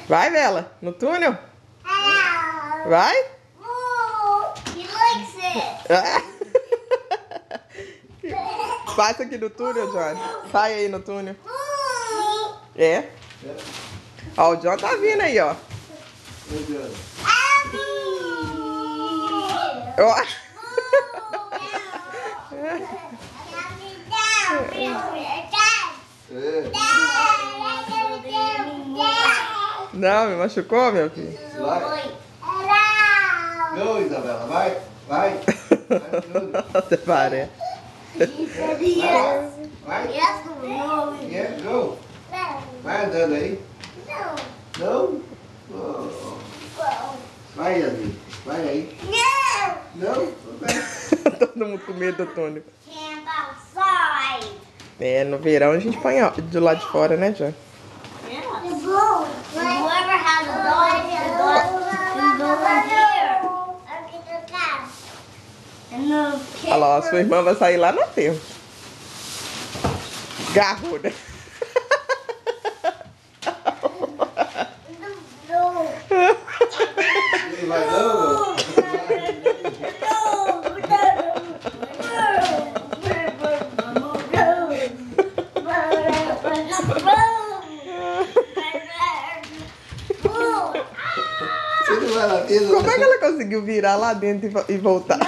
Vai, Bela, no túnel? Vai? He likes it. Passa aqui no túnel, John. Sai aí no túnel. É? Ó, o John tá vindo aí, ó. Ó. Não, me machucou, meu filho? Vai. Go, Isabela, vai. Vai. Até parece. Vai. Yeah, go. Vai andando aí. Não? Oh. Vai, Yasmin. Vai aí. Não? Todo mundo com medo do túnel. É, no verão a gente põe do lado de fora, né, John? Whoever has a dog can go in here. Olha lá, a sua irmã vai sair lá no aterro. Garro, né? Ele vai não? Você não vai lá dentro? Como é que ela conseguiu virar lá dentro e voltar?